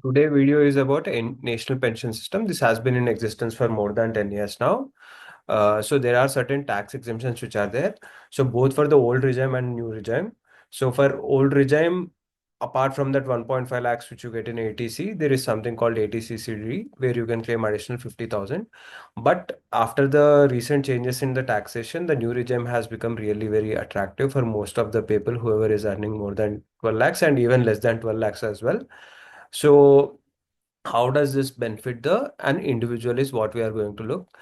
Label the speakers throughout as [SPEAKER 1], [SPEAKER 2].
[SPEAKER 1] Today video is about a national pension system. This has been in existence for more than 10 years now. So there are certain tax exemptions which are there. So both for the old regime and new regime. So for old regime, apart from that 1.5 lakhs which you get in ATC, there is something called ATCCD where you can claim additional 50,000. But after the recent changes in the taxation, the new regime has become really very attractive for most of the people, whoever is earning more than 12 lakhs and even less than 12 lakhs as well. So how does this benefit the an individual is what we are going to look.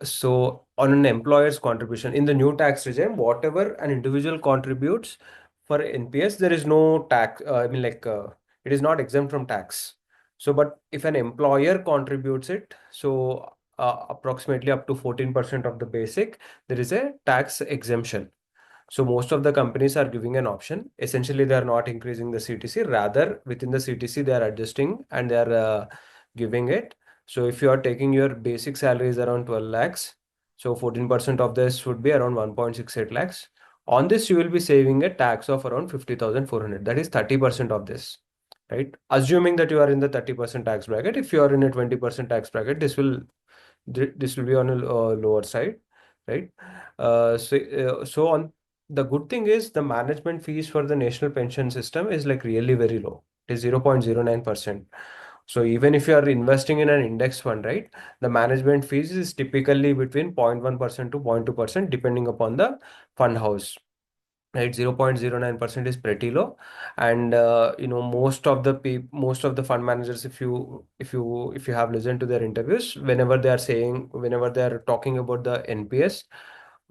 [SPEAKER 1] So on an employer's contribution in the new tax regime, whatever an individual contributes for NPS, there is no tax. It is not exempt from tax. So, but if an employer contributes it, so approximately up to 14% of the basic, there is a tax exemption. So most of the companies are giving an option. Essentially, they are not increasing the CTC. Rather, within the CTC, they are adjusting and they are giving it. So if you are taking your basic salary is around 12 lakhs, so 14% of this would be around 1.68 lakhs. On this, you will be saving a tax of around 50,400. That is 30% of this, right? Assuming that you are in the 30% tax bracket. If you are in a 20% tax bracket, this will be on a lower side, right? So on the good thing is the management fees for the national pension system is like really very low. It is 0.09%. So even if you are investing in an index fund, right, the management fees is typically between 0.1% to 0.2% depending upon the fund house. Right, 0.09% is pretty low. And most of the fund managers, if you have listened to their interviews, whenever they are talking about the NPS,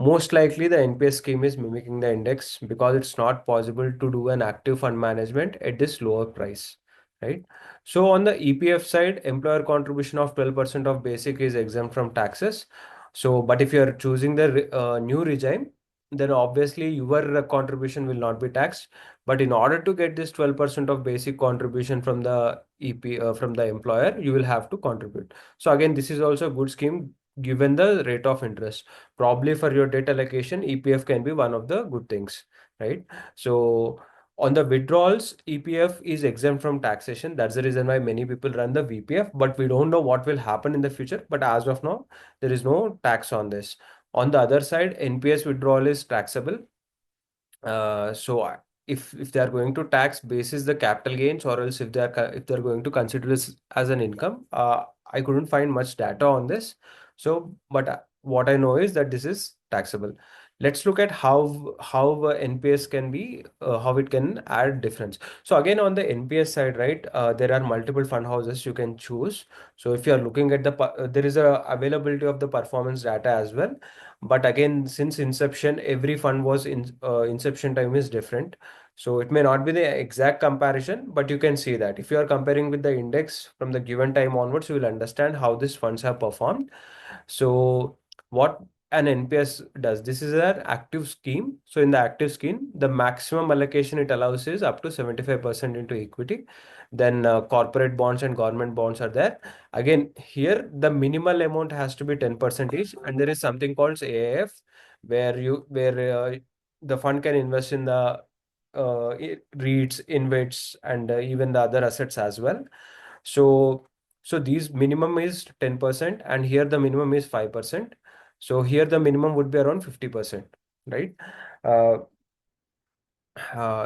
[SPEAKER 1] most likely the NPS scheme is mimicking the index because it's not possible to do an active fund management at this lower price, right? So on the EPF side, employer contribution of 12% of basic is exempt from taxes. So but if you are choosing the new regime, then obviously your contribution will not be taxed. But in order to get this 12% of basic contribution from the from the employer, you will have to contribute. So again, this is also a good scheme given the rate of interest. Probably for your debt allocation, EPF can be one of the good things, right? So on the withdrawals, EPF is exempt from taxation. That's the reason why many people run the VPF, but we don't know what will happen in the future. But as of now, there is no tax on this. On the other side, NPS withdrawal is taxable. So if they are going to tax basis the capital gains, or else if they are going to consider this as an income, I couldn't find much data on this. So, but what I know is that this is taxable. Let's look at how NPS can be how it can add difference. So again on the NPS side, right, there are multiple fund houses you can choose. So if you are looking at there is a availability of the performance data as well. But again, since inception, every fund was in inception time is different. So it may not be the exact comparison, but you can see that if you are comparing with the index from the given time onwards, you will understand how these funds have performed. So what an NPS does, this is an active scheme. So in the active scheme, the maximum allocation it allows is up to 75% into equity. Then corporate bonds and government bonds are there. Again, here the minimal amount has to be 10% each, and there is something called AIF where the fund can invest in the REITs, InvITs, and even the other assets as well. So these minimum is 10%, and here the minimum is 5%. So here the minimum would be around 50%, right? Uh,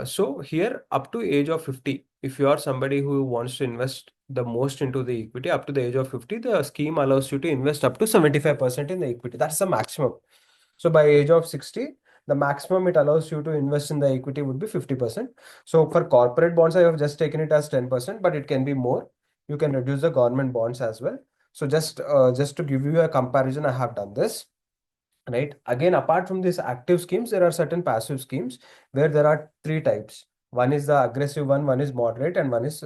[SPEAKER 1] so here up to age of 50, if you are somebody who wants to invest the most into the equity up to the age of 50, the scheme allows you to invest up to 75% in the equity. That's the maximum. So by age of 60, the maximum it allows you to invest in the equity would be 50%. So for corporate bonds, I have just taken it as 10%, but it can be more. You can reduce the government bonds as well. So just to give you a comparison, I have done this. Right. Again, apart from these active schemes, there are certain passive schemes where there are three types. One is the aggressive one is moderate, and one is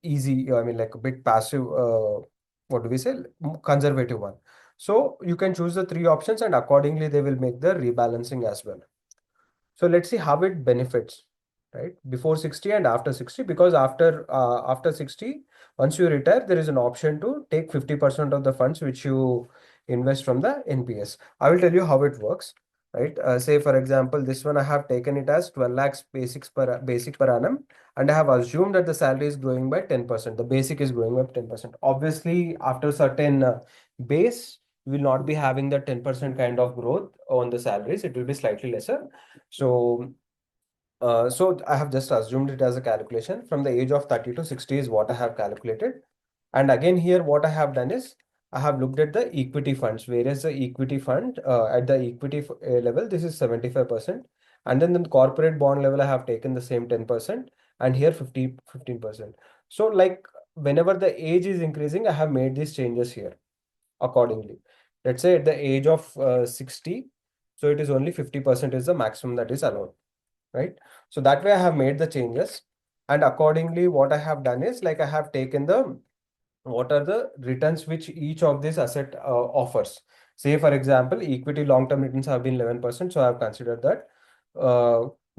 [SPEAKER 1] easy. I mean, like a bit passive. What do we say? Conservative one. So you can choose the three options, and accordingly, they will make the rebalancing as well. So let's see how it benefits, right? Before 60 and after 60, because after 60, once you retire, there is an option to take 50% of the funds which you invest from the NPS. I will tell you how it works. right? Say for example, this one I have taken it as 12 lakhs basic per annum, and I have assumed that the salary is growing by 10%. The basic is growing by 10%. Obviously, after certain base, we will not be having the 10% kind of growth on the salaries. It will be slightly lesser. So so I have just assumed it as a calculation from the age of 30 to 60 is what I have calculated. And again, here what I have done is I have looked at the equity funds, whereas the equity fund at the level, this is 75%. And then the corporate bond level, I have taken the same 10%, and here 15%. So like whenever the age is increasing, I have made these changes here accordingly. Let's say at the age of 60, so it is only 50% is the maximum that is allowed, right? So that way I have made the changes. And accordingly, what I have done is like I have taken the what are the returns which each of this asset offers. Say, for example, equity long-term returns have been 11%. So I have considered that.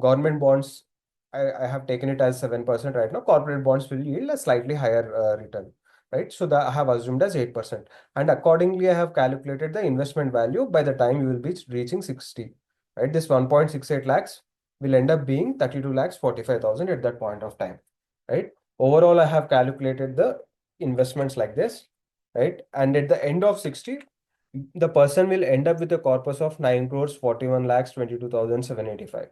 [SPEAKER 1] Government bonds, I have taken it as 7% right now. Corporate bonds will yield a slightly higher return, right? So that I have assumed as 8%. And accordingly, I have calculated the investment value by the time you will be reaching 60, right? This 1.68 lakhs will end up being 32 lakhs 45,000 at that point of time, right? Overall, I have calculated the investments like this, right? And at the end of 60, the person will end up with a corpus of 9 crores 41 lakhs 22,785.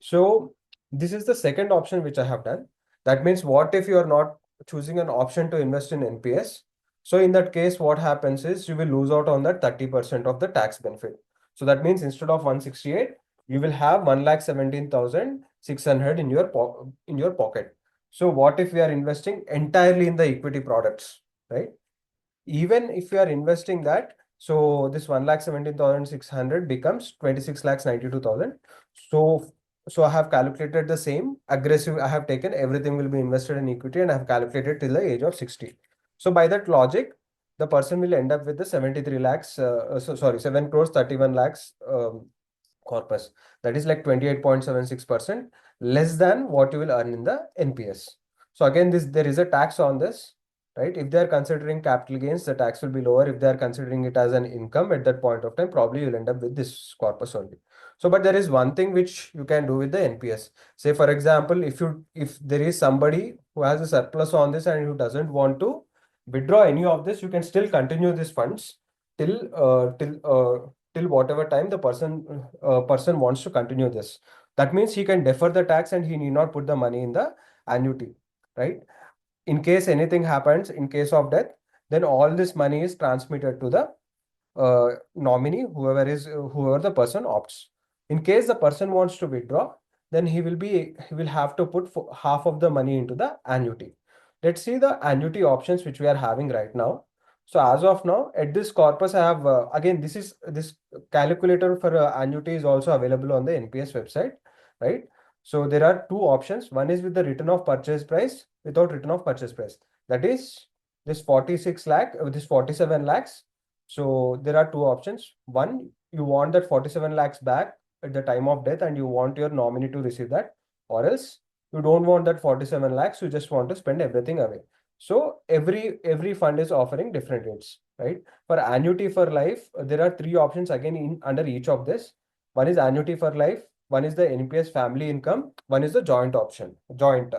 [SPEAKER 1] So this is the second option which I have done. That means what if you are not choosing an option to invest in NPS? So in that case, what happens is you will lose out on that 30% of the tax benefit. So that means instead of 168, you will have 1,17,600 in your pocket. So what if we are investing entirely in the equity products, right? Even if you are investing that, so this 1,17,600 becomes 26 lakhs 92,000. So so I have calculated the same aggressive. I have taken everything will be invested in equity, and I have calculated till the age of 60. So by that logic, the person will end up with the 73 lakhs, sorry, 7 crores 31 lakhs corpus. That is like 28.76% less than what you will earn in the NPS. So again, this there is a tax on this, right? If they are considering capital gains, the tax will be lower. If they are considering it as an income at that point of time, probably you'll end up with this corpus only. So, but there is one thing which you can do with the NPS. Say, for example, if there is somebody who has a surplus on this and who doesn't want to withdraw any of this, you can still continue these funds till whatever time the person wants to continue this. That means he can defer the tax and he need not put the money in the annuity, right? In case anything happens, in case of death, then all this money is transmitted to the nominee, whoever the person opts. In case the person wants to withdraw, then he will have to put half of the money into the annuity. Let's see the annuity options which we are having right now. So as of now, at this corpus, I have again this calculator for annuity is also available on the NPS website, right? So there are two options. One is with the return of purchase price, without return of purchase price. That is this 46 lakh, this 47 lakhs. So there are two options. One, you want that 47 lakhs back at the time of death and you want your nominee to receive that, or else you don't want that 47 lakhs, you just want to spend everything away. So every fund is offering different rates, right? For annuity for life, there are three options again in under each of this. One is annuity for life, one is the NPS family income, one is the joint option, joint.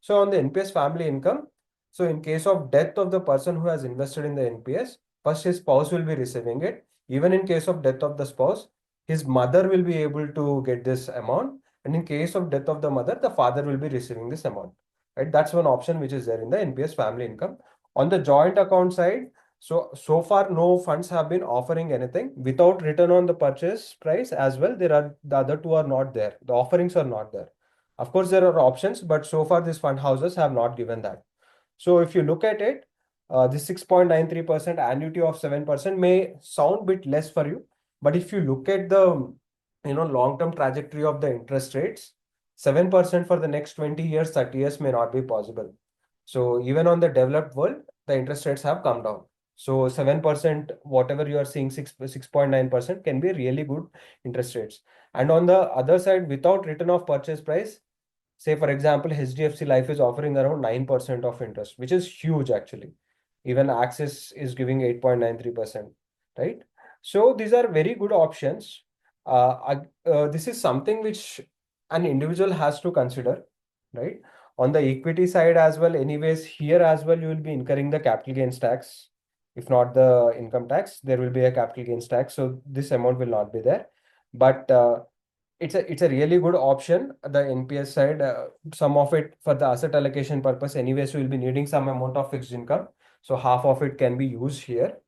[SPEAKER 1] So on the NPS family income, so in case of death of the person who has invested in the NPS, first his spouse will be receiving it. Even in case of death of the spouse, his mother will be able to get this amount. And in case of death of the mother, the father will be receiving this amount. Right? That's one option which is there in the NPS family income. On the joint account side, so far no funds have been offering anything without return on the purchase price as well. There are the other two are not there. The offerings are not there. Of course, there are options, but so far these fund houses have not given that. So if you look at it, this 6.93% annuity of 7% may sound bit less for you, but if you look at the long-term trajectory of the interest rates, 7% for the next 20 years, 30 years may not be possible. So even on the developed world, the interest rates have come down. So 7%, whatever you are seeing, 6.9% can be really good interest rates. And on the other side, without return of purchase price, say for example, HDFC Life is offering around 9% of interest, which is huge actually. Even Axis is giving 8.93%, right? So these are very good options. This is something which an individual has to consider, right? On the equity side as well, anyways, here as well, you will be incurring the capital gains tax. If not the income tax, there will be a capital gains tax. So this amount will not be there. But it's a really good option. The NPS side, some of it for the asset allocation purpose, anyways, we will be needing some amount of fixed income. So half of it can be used here,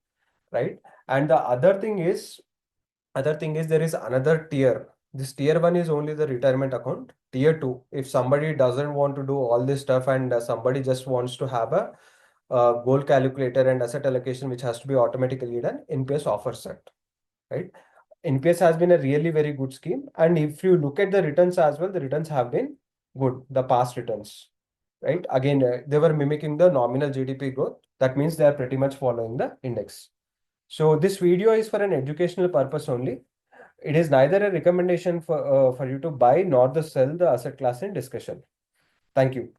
[SPEAKER 1] right? And the other thing is there is another tier. This tier one is only the retirement account. Tier two, if somebody doesn't want to do all this stuff and somebody just wants to have a goal calculator and asset allocation, which has to be automatically done, NPS offers that, right? NPS has been a really very good scheme. And if you look at the returns as well, the returns have been good, the past returns, right? Again, they were mimicking the nominal GDP growth. That means they are pretty much following the index. So this video is for an educational purpose only. It is neither a recommendation for you to buy nor the sell the asset class in discussion. Thank you.